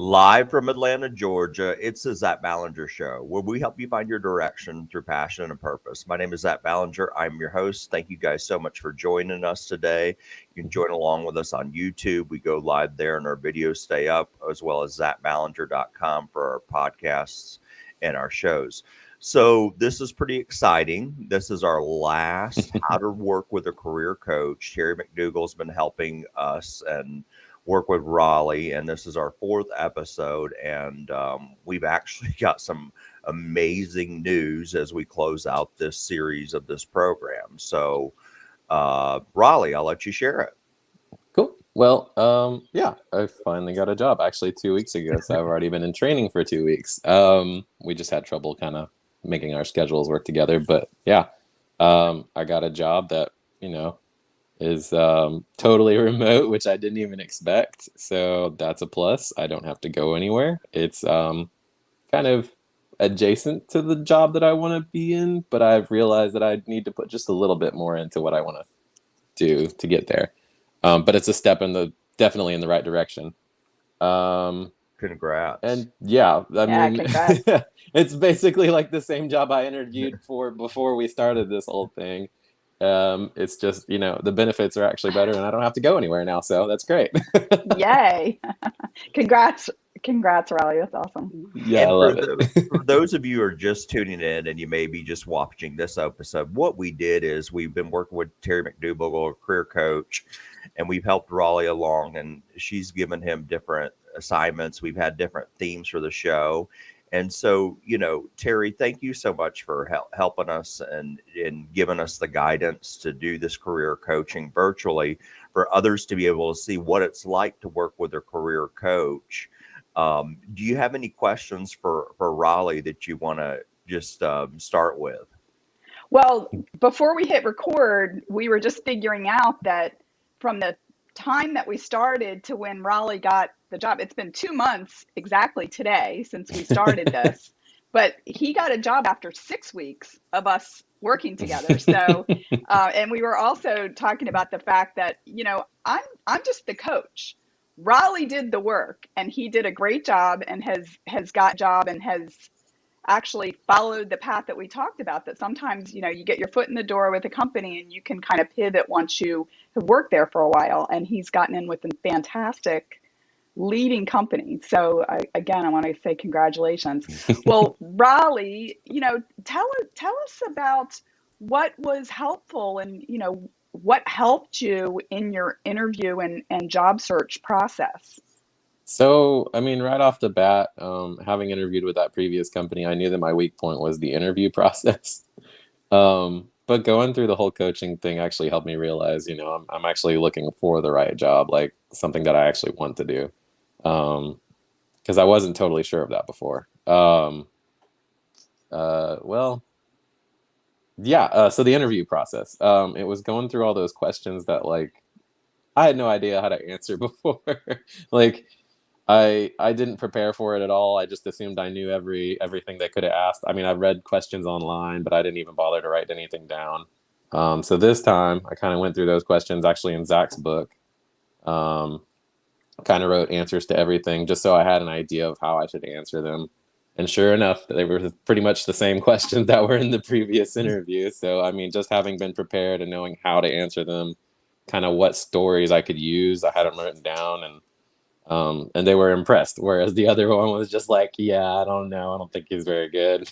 Live from Atlanta, Georgia, it's the Zach Ballinger Show, where we help you find your direction through passion and purpose. My name is Zach Ballinger. I'm your host. Thank you guys so much for joining us today. You can join along with us on YouTube. We go live there and our videos stay up, as well as zachballinger.com for our podcasts and our shows. So this is pretty exciting. This is our last How to Work with a Career Coach. Terry McDougall's been helping us and work with Raleigh, and this is our fourth episode, and we've actually got some amazing news as we close out this series of this program. So, Raleigh, I'll let you share it. Cool. Well, yeah, I finally got a job actually 2 weeks ago, so I've already been in training for 2 weeks. We just had trouble kind of making our schedules work together, but yeah, I got a job that, is totally remote, which I didn't even expect. So that's a plus. I don't have to go anywhere. It's kind of adjacent to the job that I want to be in, but I've realized that I need to put just a little bit more into what I want to do to get there. But it's a step definitely in the right direction. Congrats. And yeah, I mean, congrats. It's basically like the same job I interviewed for before we started this whole thing. It's just, the benefits are actually better and I don't have to go anywhere now. So that's great. Yay. Congrats, Raleigh. That's awesome. Yeah, I love it. For those of you who are just tuning in and you may be just watching this episode, what we did is we've been working with Terry McDougall, a career coach, and we've helped Raleigh along, and she's given him different assignments. We've had different themes for the show. And so, Terry, thank you so much for helping us and giving us the guidance to do this career coaching virtually for others to be able to see what it's like to work with a career coach. Do you have any questions for Raleigh that you want to just start with? Well, before we hit record, we were just figuring out that from the time that we started to when Raleigh got the job, it's been 2 months exactly today since we started this, but he got a job after 6 weeks of us working together. So, and we were also talking about the fact that, I'm just the coach. Raleigh did the work and he did a great job and has got a job and has actually followed the path that we talked about, that sometimes, you get your foot in the door with a company and you can kind of pivot once you have worked there for a while. And he's gotten in with a fantastic leading company. So I want to say congratulations. Well, Raleigh, tell us about what was helpful and, what helped you in your interview and job search process. So, I mean, right off the bat, having interviewed with that previous company, I knew that my weak point was the interview process. But going through the whole coaching thing actually helped me realize, I'm actually looking for the right job, like something that I actually want to do. Because I wasn't totally sure of that before. So the interview process, it was going through all those questions that I had no idea how to answer before. I didn't prepare for it at all. I just assumed I knew everything they could have asked. I mean, I read questions online, but I didn't even bother to write anything down. So this time I kind of went through those questions actually in Zach's book. Kind of wrote answers to everything just so I had an idea of how I should answer them. And sure enough, they were pretty much the same questions that were in the previous interview. So, I mean, just having been prepared and knowing how to answer them, kind of what stories I could use, I had them written down, and they were impressed. Whereas the other one was just like, yeah, I don't know. I don't think he's very good.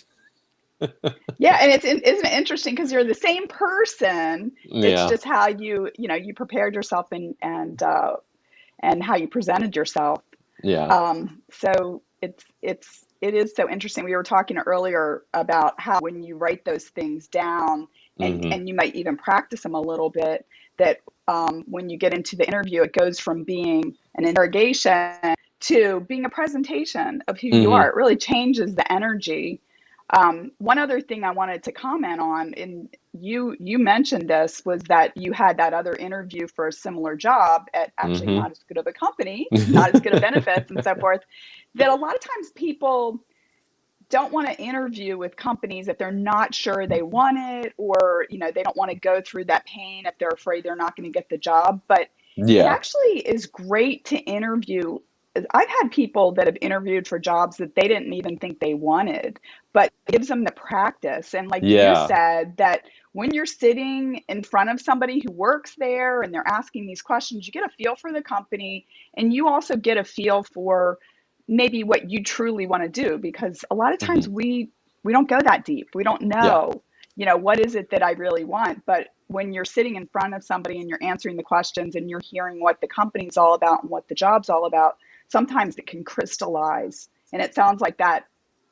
Yeah. And isn't it interesting because you're the same person. Yeah. It's just how you prepared yourself and how you presented yourself. Yeah. So it is so interesting. We were talking earlier about how when you write those things down and you might even practice them a little bit, that when you get into the interview, it goes from being an interrogation to being a presentation of who you are. It really changes the energy. One other thing I wanted to comment on, and you mentioned this, was that you had that other interview for a similar job at actually not as good of a company, not as good of benefits and so forth, that a lot of times people don't want to interview with companies if they're not sure they want it, or, they don't want to go through that pain if they're afraid they're not going to get the job. But it actually is great to interview I've had people that have interviewed for jobs that they didn't even think they wanted, but it gives them the practice. And like you Yeah. said, that when you're sitting in front of somebody who works there and they're asking these questions, you get a feel for the company, and you also get a feel for maybe what you truly want to do, because a lot of Hmm. times we don't go that deep. We don't Yeah. know, what is it that I really want? But when you're sitting in front of somebody and you're answering the questions and you're hearing what the company's all about and what the job's all about, sometimes it can crystallize. And it sounds like that,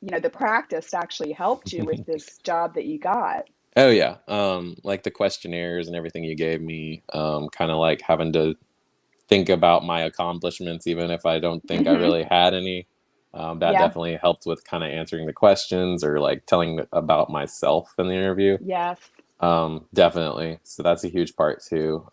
the practice actually helped you with this job that you got. Oh yeah. Like the questionnaires and everything you gave me, kind of like having to think about my accomplishments, even if I don't think I Hmm. really had any. That Yeah. definitely helped with kind of answering the questions or like telling about myself in the interview. Yes. Definitely. So that's a huge part too.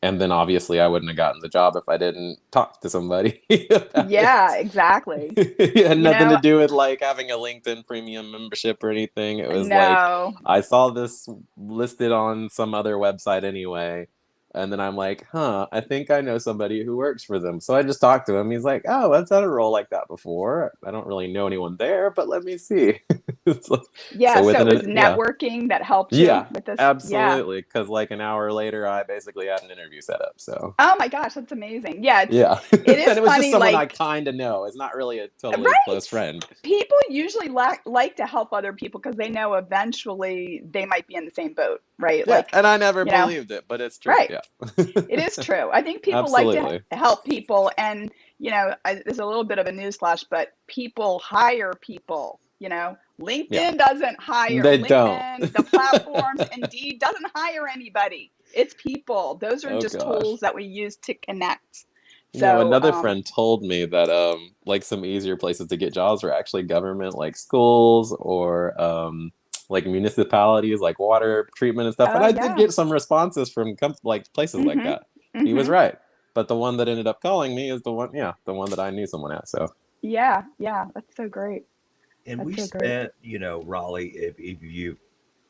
And then obviously I wouldn't have gotten the job if I didn't talk to somebody about Yeah, it. exactly. It had You nothing to know, do with like having a LinkedIn premium membership or anything. It was like no. I saw this listed on some other website anyway. And then I'm like, I think I know somebody who works for them. So I just talked to him. He's like, oh, I've done a role like that before. I don't really know anyone there, but let me see. So, Yeah, so so it within was yeah. networking that helped you Yeah, with this. Yeah. absolutely. Because like an hour later, I basically had an interview set up. So Oh my gosh, that's amazing. Yeah, yeah, it and is it was just funny, someone I like, kind of know. It's not really a totally right. close friend. People usually like to help other people because they know eventually they might be in the same boat, right? Yeah, Like, and I never you know, believed it, but it's true. right. Yeah, It is true. I think people like to absolutely. help people, and there's a little bit of a newsflash, but people hire people. Yeah, LinkedIn doesn't hire. they don't. LinkedIn, the platforms, Indeed doesn't hire anybody. It's people. Those are Oh just gosh. tools that we use to connect. So, Another friend told me that like some easier places to get jobs are actually government, like schools or like municipalities, like water treatment and stuff. And oh I did yeah. get some responses from like places like Mhm. that. He was Mhm. right, but the one that ended up calling me is the one that I knew someone at. So Yeah. Yeah. That's so great. And That's we so great. spent, Raleigh, if you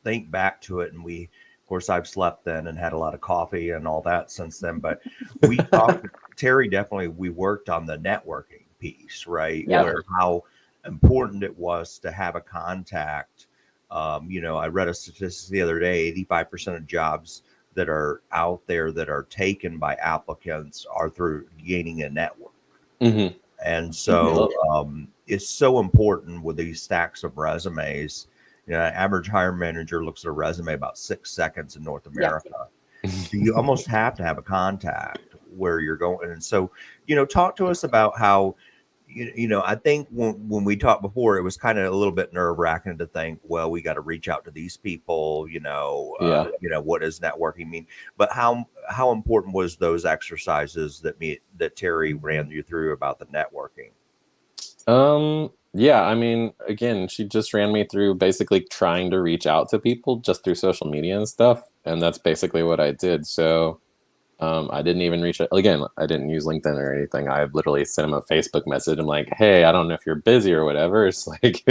think back to it, and of course, I've slept then and had a lot of coffee and all that since then, but we talked, Terry, definitely, we worked on the networking piece, right? yeah, Yep. Where how important it was to have a contact. I read a statistic the other day 85% of jobs that are out there that are taken by applicants are through gaining a network. hmm And Mhm. so yep, it's so important with these stacks of resumes. Average hiring manager looks at a resume about 6 seconds in North Yeah. America. So you almost have to have a contact where you're going. And so, talk to us about how, I think when we talked before, it was kind of a little bit nerve wracking to think, well, we got to reach out to these people, yeah. what does networking mean? But how important was those exercises that Terry ran you through about the networking? Yeah, I mean, again, she just ran me through basically trying to reach out to people just through social media and stuff, and that's basically what I did. So, I didn't even reach out. Again, I didn't use LinkedIn or anything. I literally sent him a Facebook message. I'm like, hey, I don't know if you're busy or whatever. It's like,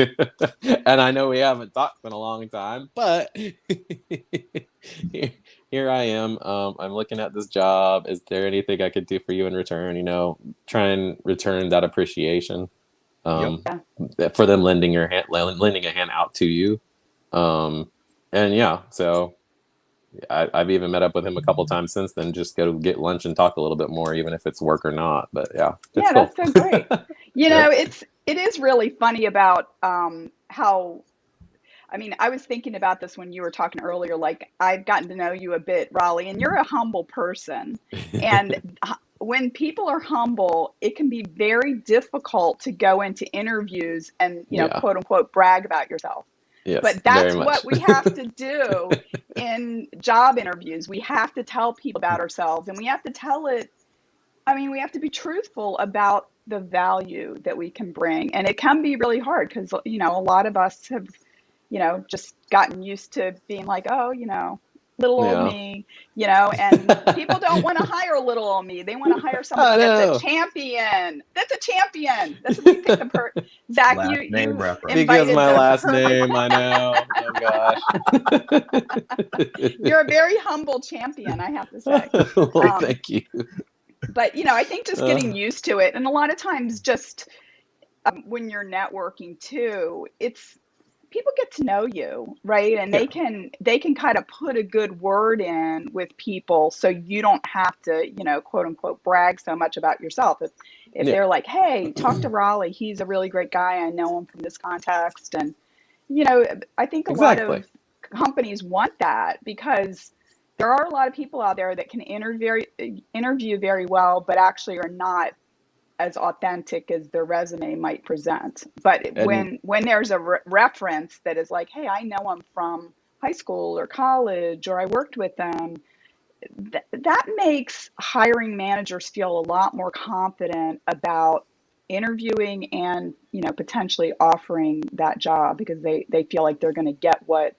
and I know we haven't talked in a long time, but here, here I am. I'm looking at this job. Is there anything I could do for you in return? Try and return that appreciation Yep. um, for them lending a hand out to you. Um, and yeah, so I've even met up with him a couple times since then, just go get lunch and talk a little bit more, even if it's work or not. But yeah, it's Yeah, cool. that's so great. Yep. It is really funny about how, I mean, I was thinking about this when you were talking earlier. Like, I've gotten to know you a bit, Raleigh, and you're a humble person. And when people are humble, it can be very difficult to go into interviews and, Yeah. quote unquote, brag about yourself. Yes. But Very that's much. what we have to do in job interviews. We have to tell people about ourselves, and we have to tell it. I mean, we have to be truthful about the value that we can bring. And it can be really hard because, a lot of us have, just gotten used to being like, oh, little old Yeah. me, and people don't want to hire little old me. They want to hire somebody I that's a know. champion. That's a champion. That's what you picked Zach, Last name you reference. Because invited my the last perfect. name, I know. Oh gosh. You're a very humble champion, I have to say. Well, Um, thank you. But, I think just getting used to it. And a lot of times just when you're networking too, it's people get to know you, right? And Yeah, they can kind of put a good word in with people so you don't have to, quote unquote, brag so much about yourself. If yeah, they're like, hey, talk to Raleigh, he's a really great guy. I know him from this context. And, you know, I think a lot exactly. of companies want that because there are a lot of people out there that can interview very well, but actually are not as authentic as their resume might present. But And when there's a reference that is like, hey, I know him from high school or college, or I worked with them, that makes hiring managers feel a lot more confident about interviewing and potentially offering that job because they feel like they're going to get what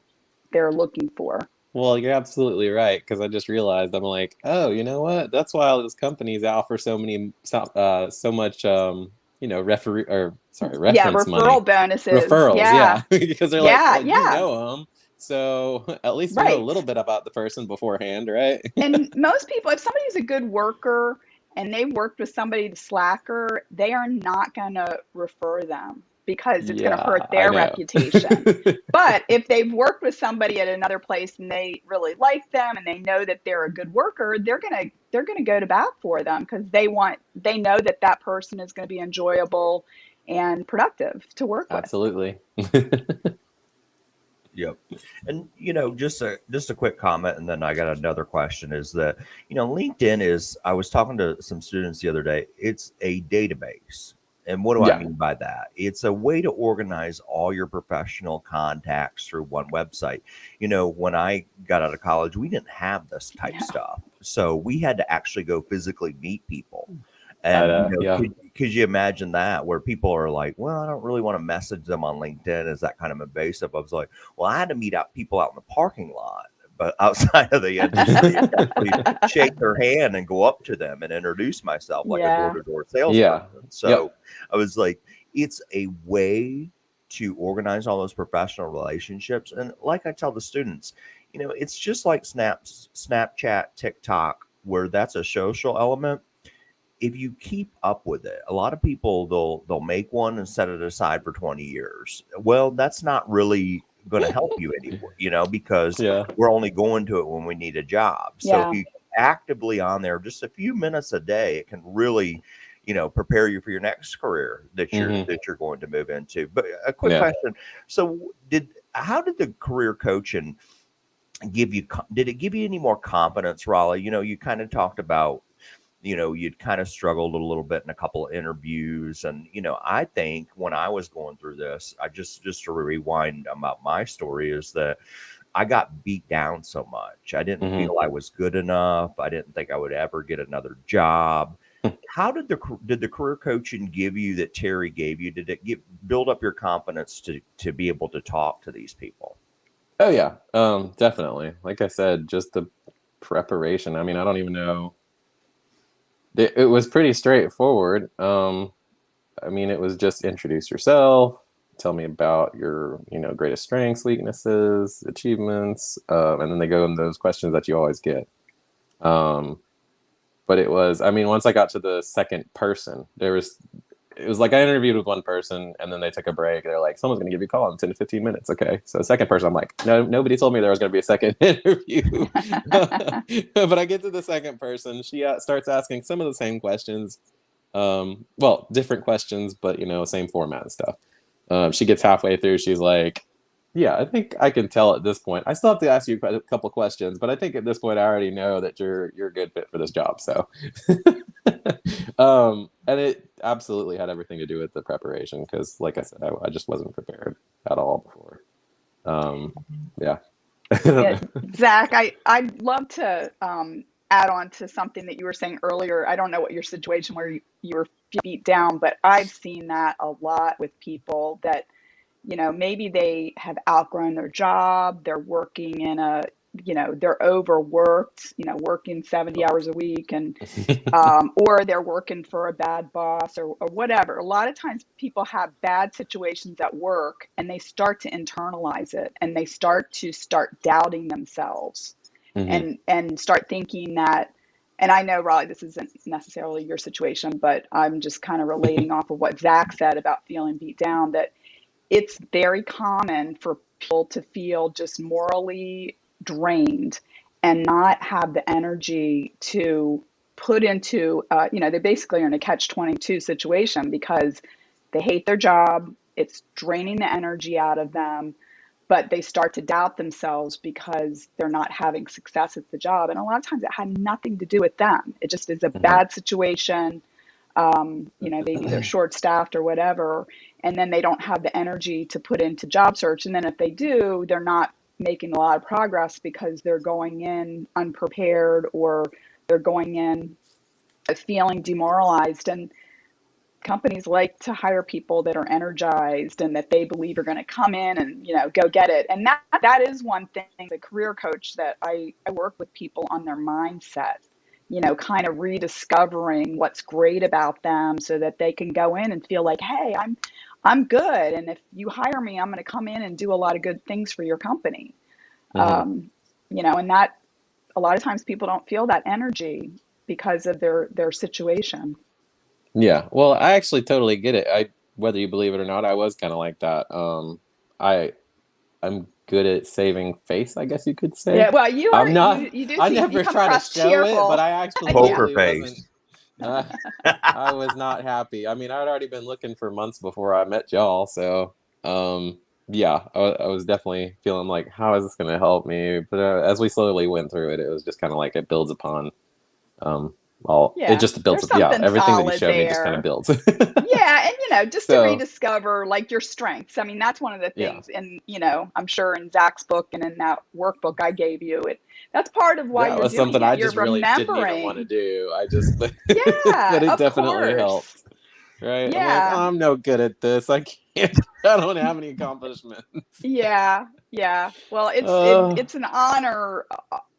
they're looking for. well, you're absolutely right because I just realized I'm like, oh, you know what? That's why all those companies offer so much referee or sorry, Yeah, reference money. referral bonuses. Referrals, Yeah. yeah, because they're like, Yeah, well, you yeah. know them, so at least you know a Right. little bit about the person beforehand, right? And most people, if somebody's a good worker and they worked with somebody that's slacker, they are not going to refer them because it's going to hurt Yeah, I their know. reputation. But if they've worked with somebody at another place and they really like them and they know that they're a good worker, they're going to go to bat for them because they know that that person is going to be enjoyable and productive to work with. Absolutely. Yep. And just a quick comment, and then I got another question. Is that LinkedIn is? I was talking to some students the other day. It's a database, and what do I Yeah. mean by that? It's a way to organize all your professional contacts through one website. When I got out of college, we didn't have this type Yeah. stuff, so we had to actually go physically meet people. And Yeah. could you imagine that where people are like, well, I don't really want to message them on LinkedIn. Is that kind of invasive? I was like, well, I had to meet out people out in the parking lot, but outside of the industry, and actually shake their hand and go up to them and introduce myself like a Yeah. door-to-door Yeah. salesperson. Yep. So I was like, it's a way to organize all those professional relationships. And like I tell the students, it's just like Snapchat, TikTok, where that's a social element. If you keep up with it, a lot of people they'll make one and set it aside for 20 years. Well, that's not really going to help you anymore, because Yeah. we're only going to it when we need a job. So if Yeah. you actively on there just a few minutes a day, it can really, prepare you for your next career that you're Hmm. that you're going to move into. But a quick Yeah. question. So how did the career coaching did it give you any more confidence, Raleigh? You kind of talked about you'd kind of struggled a little bit in a couple of interviews. And, I think when I was going through this, I just to rewind about my story is that I got beat down so much. I didn't Hmm. feel I was good enough. I didn't think I would ever get another job. How did the career coaching give you that Terry gave you? Did it build up your confidence to be able to talk to these people? Oh yeah. Definitely. Like I said, just the preparation. I mean, I don't even know. It was pretty straightforward. I mean, it was just introduce yourself, tell me about your, greatest strengths, weaknesses, achievements, and then they go in those questions that you always get. Um, but it was, I mean, once I got to the second person, it was like I interviewed with one person and then they took a break. They're like, someone's going to give you a call in 10 to 15 minutes. Okay. So the second person, I'm like, no, nobody told me there was going to be a second interview. But I get to the second person. She starts asking some of the same questions. Well, different questions, but, same format and stuff. She gets halfway through. She's like, yeah, I think I can tell at this point. I still have to ask you a couple questions, but I think at this point I already know that you're a good fit for this job. So, and it absolutely had everything to do with the preparation because, like I said, I just wasn't prepared at all before. Um, yeah. Yeah, Zach, I'd love to add on to something that you were saying earlier. I don't know what your situation where you were beat down, but I've seen that a lot with people that, maybe they have outgrown their job, they're working in they're overworked, working 70 hours a week and or they're working for a bad boss or whatever. A lot of times people have bad situations at work and they start to internalize it and they start doubting themselves Hmm. and start thinking that and I know, Raleigh, this isn't necessarily your situation, but I'm just kind of relating off of what Zach said about feeling beat down, that it's very common for people to feel just morally drained and not have the energy to put into, they basically are in a catch-22 situation because they hate their job. It's draining the energy out of them, but they start to doubt themselves because they're not having success at the job. And a lot of times it had nothing to do with them. It just is a bad situation. Maybe they're short staffed or whatever, and then they don't have the energy to put into job search. And then if they do, they're not making a lot of progress because they're going in unprepared, or they're going in feeling demoralized. And companies like to hire people that are energized and that they believe are going to come in and, go get it. And that is one thing, the career coach, that I work with people on their mindset, kind of rediscovering what's great about them so that they can go in and feel like, hey, I'm good. And if you hire me, I'm going to come in and do a lot of good things for your company. And that, a lot of times people don't feel that energy because of their situation. Yeah, well, I actually totally get it. Whether you believe it or not, I was kind of like that. I'm good at saving face, I guess you could say. Yeah, well, you are, I'm not. you do I seem, you never come try to across show it, but cheerful. I actually Yeah. Poker wasn't. face. I was not happy. I mean, I'd already been looking for months before I met y'all, so yeah, I was definitely feeling like, how is this going to help me? But as we slowly went through it, it was just kind of like it builds upon it Yeah, just builds there's up. Yeah, something everything that you solid showed me just kind of there. builds. Yeah, and just to So rediscover like your strengths. I mean, that's one of the yeah. things, and I'm sure in Zach's book and in that workbook I gave you, that's part of why That you're was doing something it. I You're just really didn't even want to remembering. do. I just, but Yeah, it of definitely course. helped. Right? I'm like, Yeah, I'm no good at this. I can't. I don't have any accomplishments. yeah, yeah. Well, Uh, it's an honor,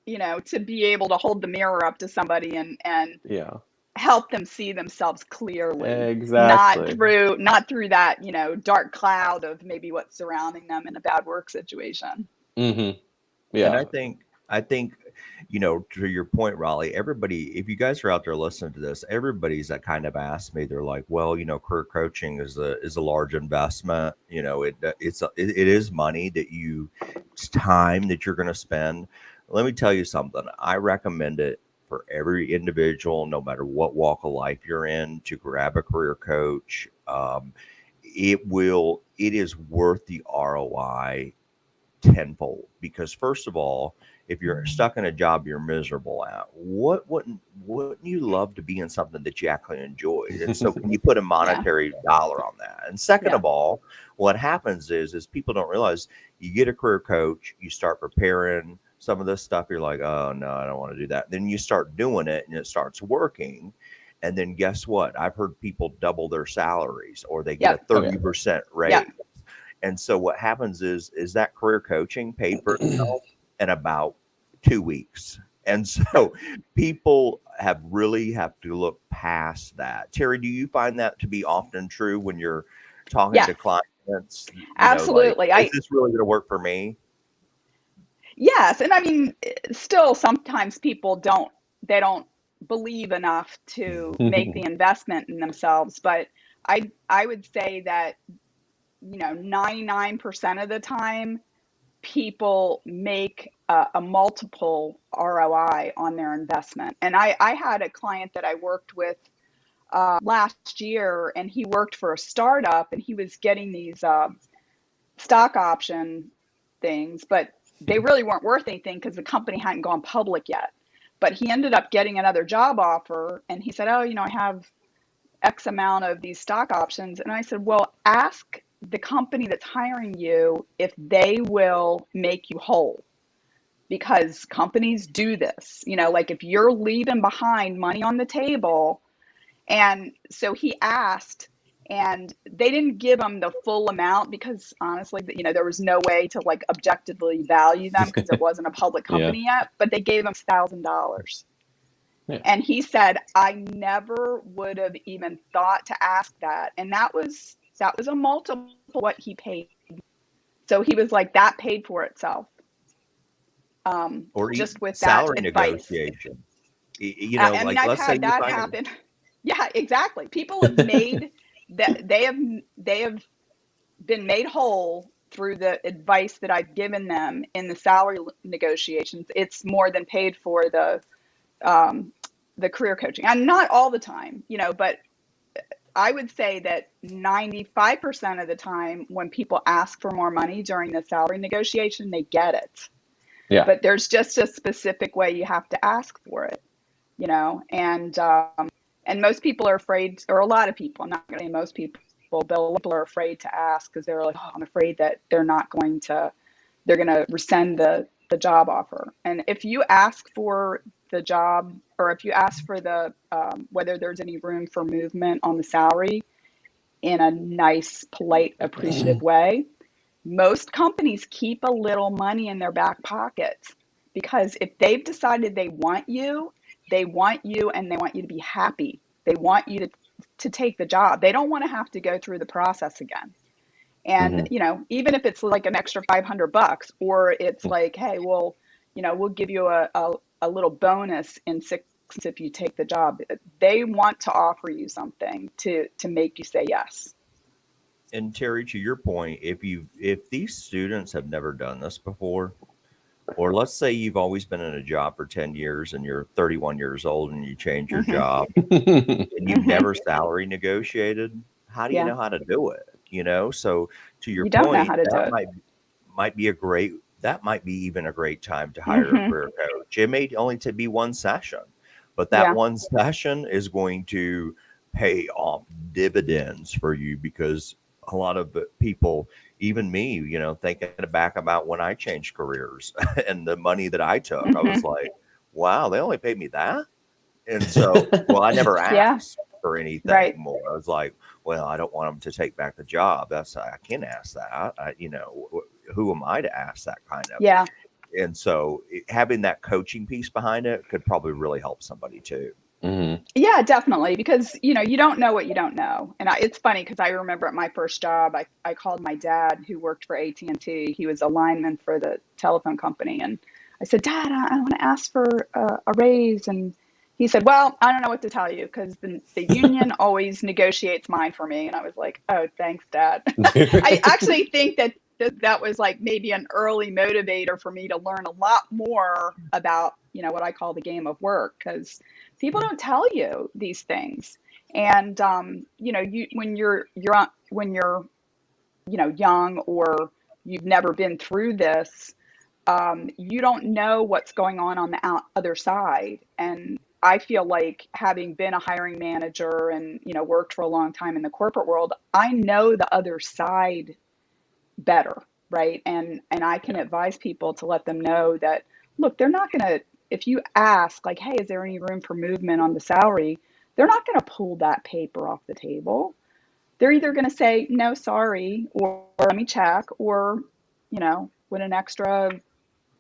to be able to hold the mirror up to somebody and yeah, help them see themselves clearly, exactly. not through that, dark cloud of maybe what's surrounding them in a bad work situation. Mm-hmm. And Yeah. I think, to your point, Raleigh, everybody, if you guys are out there listening to this, everybody's that kind of asked me, they're like, well, career coaching is a large investment. It is money it's time that you're going to spend. Let me tell you something. I recommend it for every individual, no matter what walk of life you're in, to grab a career coach. It is worth the ROI tenfold, because first of all, if you're stuck in a job you're miserable at, wouldn't you love to be in something that you actually enjoyed? And so can you put a Yeah, monetary dollar on that? And second yeah, of all, what happens is people don't realize, you get a career coach, you start preparing some of this stuff, you're like, oh no, I don't want to do that. Then you start doing it and it starts working. And then guess what? I've heard people double their salaries, or they get a yep, Oh yeah. 30% yep, raise. And so what happens is that career coaching paid for itself in about 2 weeks. And yep. so people have to look past that. Terry, do you find that to be often true when you're talking Yeah, to clients? Like, absolutely. is this really going to work for me? Yes, and I mean, still sometimes people don't believe enough to make the investment in themselves, but I would say that, 99% of the time people make a multiple ROI on their investment. And I had a client that I worked with last year, and he worked for a startup, and he was getting these stock option things, but they really weren't worth anything because the company hadn't gone public yet. But he ended up getting another job offer, and he said, oh, I have X amount of these stock options. And I said, well, ask the company that's hiring you if they will make you whole, because companies do this. Like if you're leaving behind money on the table. And so he asked, and they didn't give him the full amount because honestly, there was no way to like objectively value them because it wasn't a public Yeah. company yet, but they gave him $1,000. Yeah. And he said, I never would have even thought to ask that. And that was a multiple what he paid. So he was like, that paid for itself. Or Just with that salary advice. negotiation? I mean, like I've let's say had you that find happen. Yeah, exactly. People have made that they have been made whole through the advice that I've given them in the salary negotiations. It's more than paid for um, the career coaching, and not all the time, but I would say that 95% of the time when people ask for more money during the salary negotiation, they get it. Yeah. But there's just a specific way you have to ask for it, and most people are afraid, or a lot of people, I'm not going to say most people, but a lot of people are afraid to ask because they're like, oh, I'm afraid that they're going to rescind the job offer. And if you ask for the job, or if you ask for whether there's any room for movement on the salary in a nice, polite, appreciative way, most companies keep a little money in their back pocket, because if they've decided they want you and they want you to be happy. They want you to take the job. They don't want to have to go through the process again. And, Hmm. even if it's like an extra $500, or it's like, hey, we'll give you a little bonus in 6 months if you take the job. They want to offer you something to make you say yes. and Terry, to your point, if these students have never done this before, or let's say you've always been in a job for 10 years and you're 31 years old and you change your Hmm. job and you've Hmm. never salary negotiated, how do you Yeah. know how to do it? So to your You don't know point, how to do that it. might be a great that might be even a great time to hire a Hmm. career coach. It may only to be one session, but that Yeah. one session is going to pay off dividends for you, because a lot of the people, even me, thinking back about when I changed careers and the money that I took, I was Hmm. like, wow, they only paid me that. And so, well, I never Yeah. asked for anything Right. more. I was like, well, I don't want them to take back the job. I can't ask that. Who am I to ask that kind of? Yeah. And so, having that coaching piece behind it could probably really help somebody too. Hmm. Yeah, definitely. Because, you don't know what you don't know. And it's funny because I remember at my first job, I called my dad who worked for AT&T. He was a lineman for the telephone company. And I said, Dad, I want to ask for a raise. And he said, well, I don't know what to tell you because the union always negotiates mine for me. And I was like, oh, thanks, Dad. I actually think that was like maybe an early motivator for me to learn a lot more about, what I call the game of work, because people don't tell you these things. And when you're young, or you've never been through this, you don't know what's going on the other side. And I feel like, having been a hiring manager and worked for a long time in the corporate world, I know the other side better, right? And I can Yeah. advise people to let them know that, look, they're not going to, if you ask like, hey, is there any room for movement on the salary, they're not going to pull that paper off the table. They're either going to say no, sorry, or let me check, or would an extra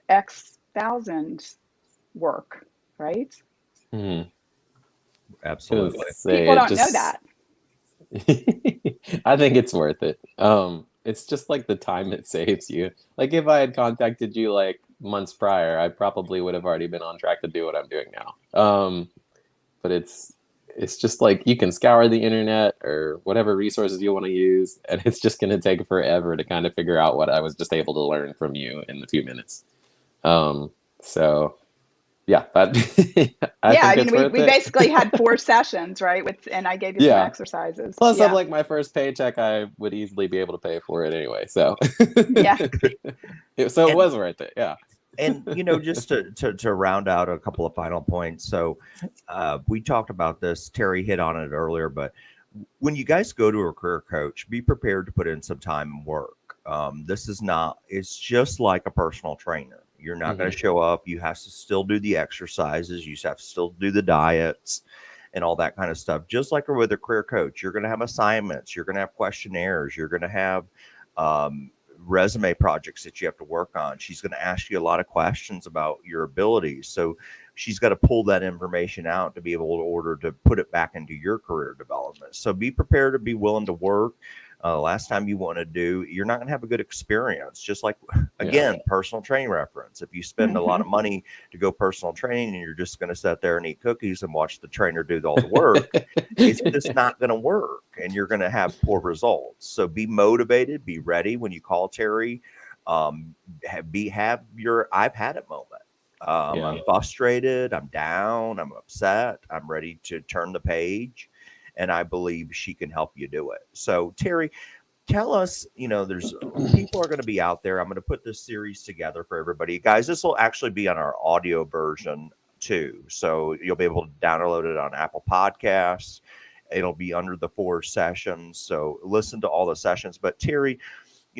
X thousand work, right? Hmm. Gonna Absolutely. say People it don't know just that. I think it's worth it. It's just like the time it saves you. Like if I had contacted you like months prior, I probably would have already been on track to do what I'm doing now. But it's just like you can scour the internet or whatever resources you want to use, and it's just going to take forever to kind of figure out what I was just able to learn from you in a few minutes. Um, so yeah, that I Yeah, I think mean, it's we worth we it. basically had 4 sessions, right? And I gave you some Yeah. exercises. Plus, of Yeah, like my first paycheck, I would easily be able to pay for it anyway. So, yeah. so it And was worth it. Yeah. just to round out a couple of final points. So, we talked about this. Terry hit on it earlier, but when you guys go to a career coach, be prepared to put in some time and work. This is not. It's just like a personal trainer. You're not going Hmm. to show up. You have to still do the exercises. You have to still do the diets and all that kind of stuff. Just like with a career coach, you're going to have assignments. You're going to have questionnaires. You're going to have um, resume projects that you have to work on. She's going to ask you a lot of questions about your abilities. So she's got to pull that information out to be able to order to put it back into your career development. So be prepared to be willing to work. Last time you want to do, you're not going to have a good experience. Just like, Yeah. again, personal training reference. If you spend a lot Hmm. of money to go personal training and you're just going to sit there and eat cookies and watch the trainer do all the work, it's just not going to work and you're going to have poor results. So be motivated, be ready when you call Terry. I've had it moment. Yeah. I'm frustrated, I'm down, I'm upset, I'm ready to turn the page, and I believe she can help you do it. So, Terry, tell us, there's people are going to be out there. I'm going to put this series together for everybody. Guys, this will actually be on our audio version too. So you'll be able to download it on Apple Podcasts. It'll be under the 4 sessions. So listen to all the sessions. But Terry,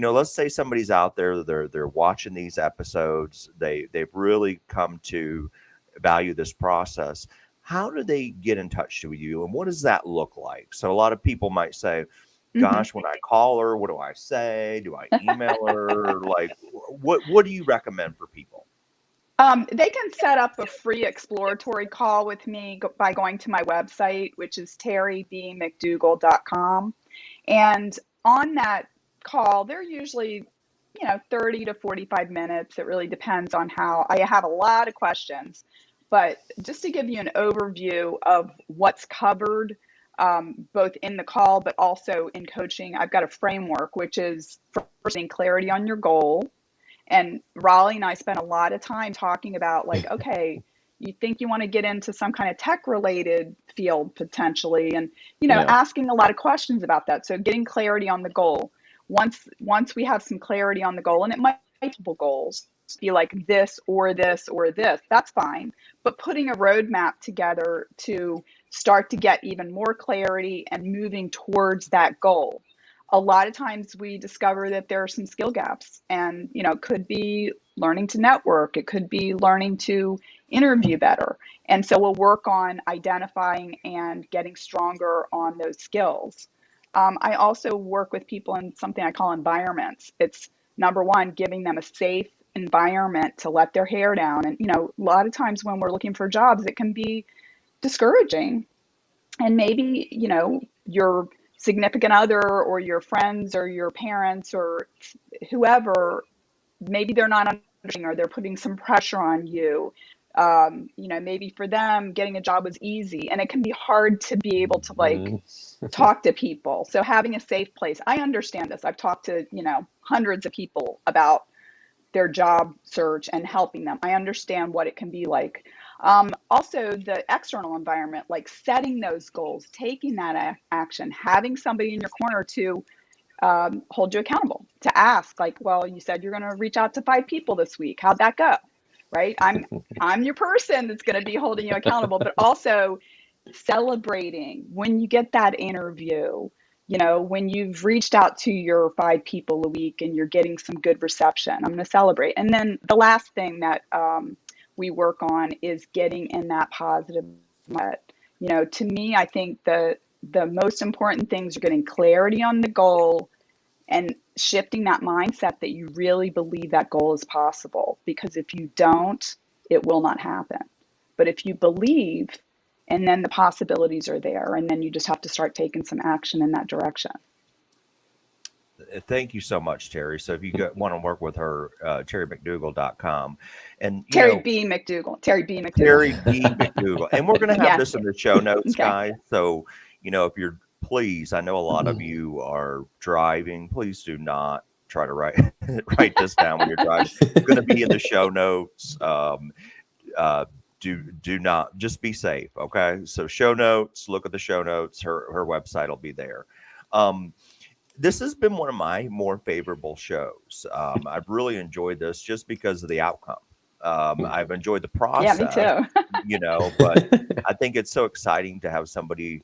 let's say somebody's out there, they're watching these episodes, they've really come to value this process. How do they get in touch with you, and what does that look like? So a lot of people might say, Hmm. gosh, when I call her, what do I say? Do I email her? Like, what do you recommend for people? They can set up a free exploratory call with me by going to my website, which is terrybmcdougall.com. And on that call, they're usually, 30 to 45 minutes. It really depends on how I have a lot of questions. But just to give you an overview of what's covered, both in the call, but also in coaching, I've got a framework, which is first getting clarity on your goal. And Raleigh and I spent a lot of time talking about, like, okay, you think you want to get into some kind of tech related field potentially, and Yeah. asking a lot of questions about that. So getting clarity on the goal. Once we have some clarity on the goal, and it might be multiple goals, be like this or this or this, that's fine. But putting a roadmap together to start to get even more clarity and moving towards that goal. A lot of times we discover that there are some skill gaps, and it could be learning to network, it could be learning to interview better. And so we'll work on identifying and getting stronger on those skills. I also work with people in something I call environments. It's number one, giving them a safe environment to let their hair down. And a lot of times when we're looking for jobs, it can be discouraging. And maybe your significant other or your friends or your parents or whoever, maybe they're not understanding, or they're putting some pressure on you. Maybe for them getting a job was easy, and it can be hard to be able to, like, Mm. talk to people. So having a safe place, I understand this. I've talked to hundreds of people about their job search and helping them. I understand what it can be like. Also, the external environment, like setting those goals, taking that action, having somebody in your corner to hold you accountable, to ask, like, well, you said you're going to reach out to 5 people this week. How'd that go? Right? I'm your person that's going to be holding you accountable, but also celebrating when you get that interview, when you've reached out to your 5 people a week and you're getting some good reception. I'm going to celebrate. And then the last thing that we work on is getting in that positive mindset. To me, I think the most important things are getting clarity on the goal and shifting that mindset that you really believe that goal is possible. Because if you don't, it will not happen. But if you believe, and then the possibilities are there, and then you just have to start taking some action in that direction. Thank you so much, Terry. So if you want to work with her, terrymcdougall.com. And, Terry B. McDougall. Terry B. McDougall. Terry B. McDougall. And we're going to have Yeah. this in the show notes, Okay. guys. So, if you're, please, I know a lot of you are driving. Please do not try to write this down when you're driving. It's going to be in the show notes. Do not, just be safe. Okay. So show notes, look at the show notes. Her website will be there. This has been one of my more favorable shows. I've really enjoyed this just because of the outcome. I've enjoyed the Yeah, me process, too. but I think it's so exciting to have somebody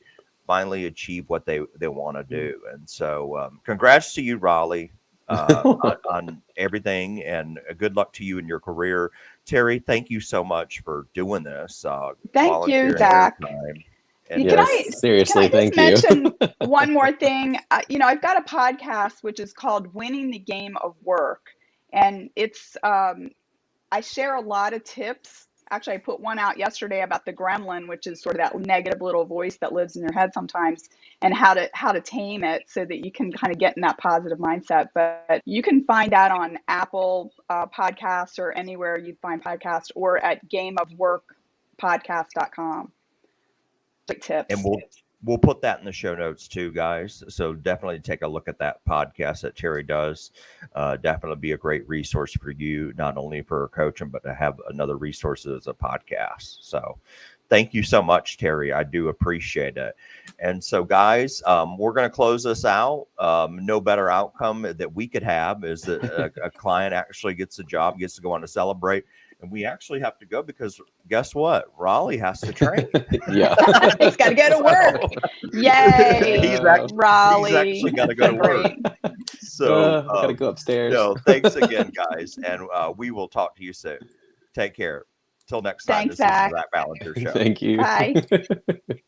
finally achieve what they want to do. And so, congrats to you, Raleigh, on everything, and good luck to you in your career. Terry, thank you so much for doing this, Thank you, volunteering your Zach. time. And Can Yes, I seriously, just thank you. mention one more thing? I've got a podcast which is called Winning the Game of Work, and it's I share a lot of tips Actually, I put one out yesterday about the gremlin, which is sort of that negative little voice that lives in your head sometimes, and how to tame it so that you can kind of get in that positive mindset. But you can find that on Apple Podcasts or anywhere you find podcasts, or at gameofworkpodcast.com. Great tips. And we'll put that in the show notes too, guys. So definitely take a look at that podcast that Terry does. Definitely be a great resource for you, not only for coaching, but to have another resource as a podcast. So thank you so much, Terry. I do appreciate it. And so, guys, we're going to close this out. No better outcome that we could have is that a client actually gets a job, gets to go on to celebrate. And we actually have to go because guess what? Raleigh has to train. Yeah. He's got to go to work. Yay, Raleigh. He's actually got to go to work. So gotta go upstairs. No, thanks again, guys. And we will talk to you soon. Take care. Till next time. Thanks, This is the Zach. Zach Ballinger Show. Thank you. Bye.